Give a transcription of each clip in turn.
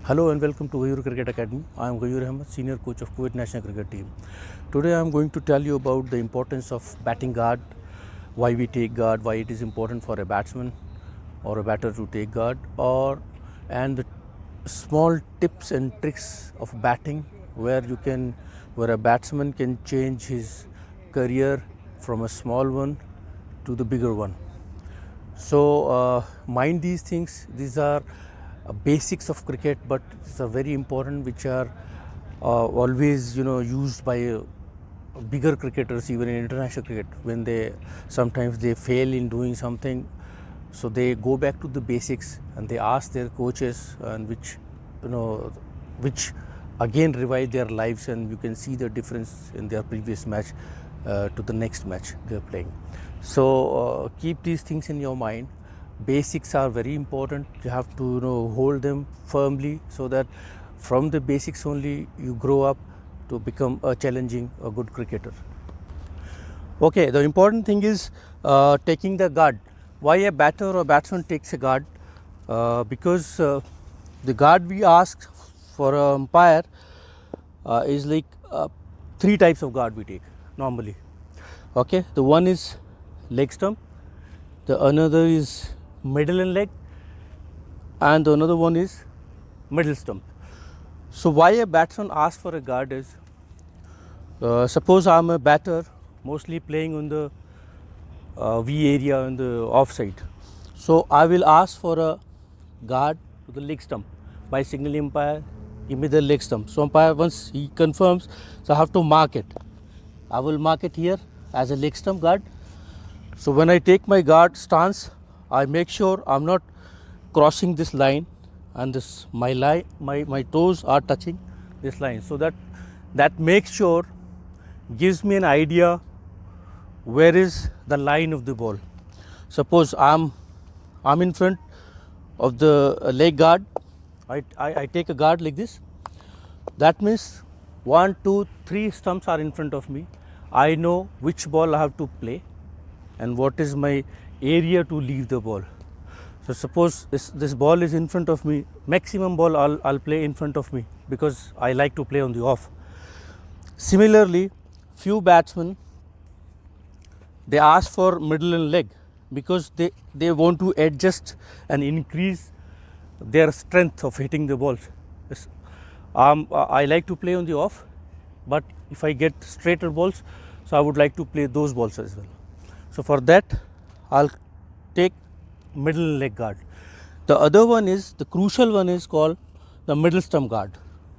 Hello and welcome to Gayur Cricket Academy. I am Gayur Ahmed, senior coach of Kuwait National Cricket Team. Today I am going to tell you about the importance of batting guard, why we take guard, why it is important for a batsman or a batter to take guard, and the small tips and tricks of batting where a batsman can change his career from a small one to the bigger one. So mind these things. These are basics of cricket, but these are very important, which are always used by bigger cricketers, even in international cricket. When they sometimes they fail in doing something, so they go back to the basics and they ask their coaches, and which again revive their lives, and you can see the difference in their previous match to the next match they are playing. So keep these things in your mind. Basics are very important. You have to hold them firmly, so that from the basics only you grow up to become a good cricketer. Okay, the important thing is taking the guard. Why a batter or batsman takes a guard? Because the guard we ask for an umpire is like three types of guard we take normally. Okay, the one is leg stump, the another is middle and leg, and the another one is middle stump. So why a batsman asks for a guard is, suppose I'm a batter mostly playing on the V area on the offside, so I will ask for a guard to the leg stump by signaling umpire, give me the leg stump. So umpire, once he confirms, so I have to mark it. I will mark it here as a leg stump guard. So when I take my guard stance, I make sure I'm not crossing this line, and this my toes are touching this line, so that makes sure, gives me an idea where is the line of the ball. Suppose I'm in front of the leg guard, I take a guard like this. That means 1, 2, 3 stumps are in front of me. I know which ball I have to play and what is my area to leave the ball. So suppose this ball is in front of me, maximum ball I'll play in front of me, because I like to play on the off. Similarly, few batsmen, they ask for middle and leg because they want to adjust and increase their strength of hitting the balls. I like to play on the off, but if I get straighter balls, so I would like to play those balls as well. So for that, I'll take middle leg guard. The other one is, the crucial one is called the middle stump guard.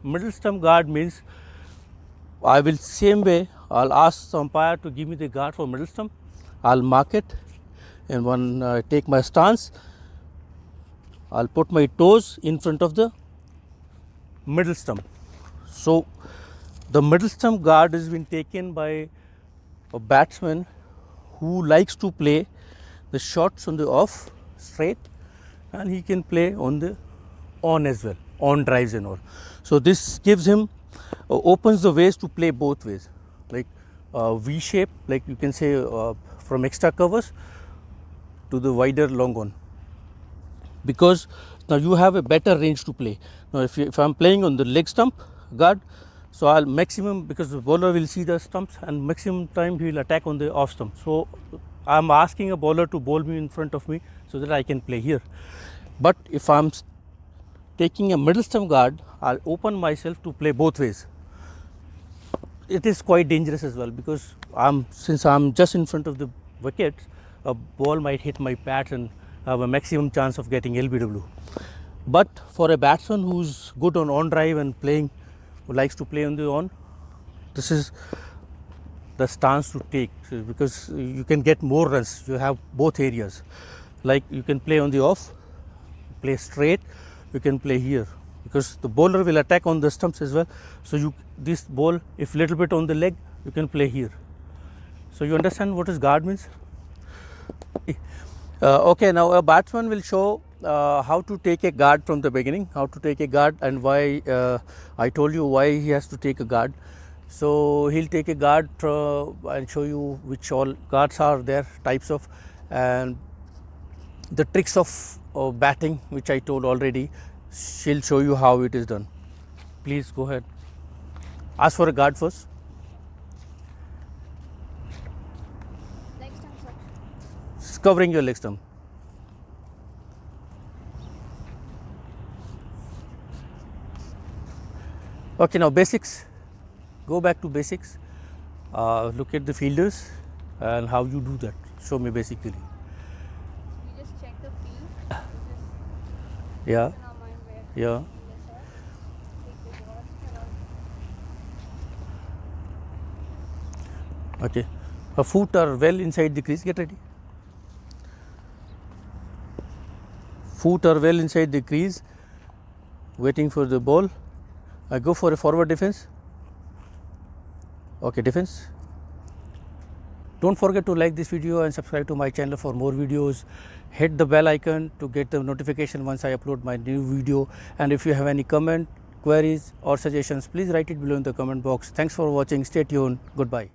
Middle stump guard means, I will same way, I'll ask the umpire to give me the guard for middle stump. I'll mark it, and when I take my stance, I'll put my toes in front of the middle stump. So the middle stump guard has been taken by a batsman who likes to play the shots on the off straight, and he can play on the on as well, on drives and all. So this gives him opens the ways to play both ways, like V shape, like you can say from extra covers to the wider long on, because now you have a better range to play. Now if I'm playing on the leg stump guard, so I'll maximum, because the bowler will see the stumps, and maximum time he will attack on the off stump. So I'm asking a bowler to bowl me in front of me so that I can play here. But if I'm taking a middle stump guard, I'll open myself to play both ways. It is quite dangerous as well, because since I'm just in front of the wickets, a ball might hit my pads and have a maximum chance of getting LBW. But for a batsman who's good on drive and who likes to play on the on, this is the stance to take, because you can get more runs. You have both areas, like you can play on the off, play straight, you can play here, because the bowler will attack on the stumps as well. So this ball, if little bit on the leg, you can play here. So you understand what is guard means? Okay, now a batsman will show how to take a guard from the beginning, how to take a guard, and why I told you why he has to take a guard. So he'll take a guard and show you which all guards are there, types of, and the tricks of batting, which I told already. She'll show you how it is done. Please go ahead. Ask for a guard first. Leg stump, sir. It's covering your leg stump. Okay, now basics. Go back to basics. Look at the fielders and how you do that. Show me basically. You just check the field. You just Yeah, in our mind where yeah. the field is, sir. Take the ball around. Okay. Her foot are well inside the crease. Get ready. Foot are well inside the crease. Waiting for the ball. I go for a forward defense. Okay, defense. Don't forget to like this video and subscribe to my channel for more videos. Hit the bell icon to get the notification once I upload my new video. And if you have any comment, queries or suggestions, please write it below in the comment box. Thanks for watching. Stay tuned. Goodbye.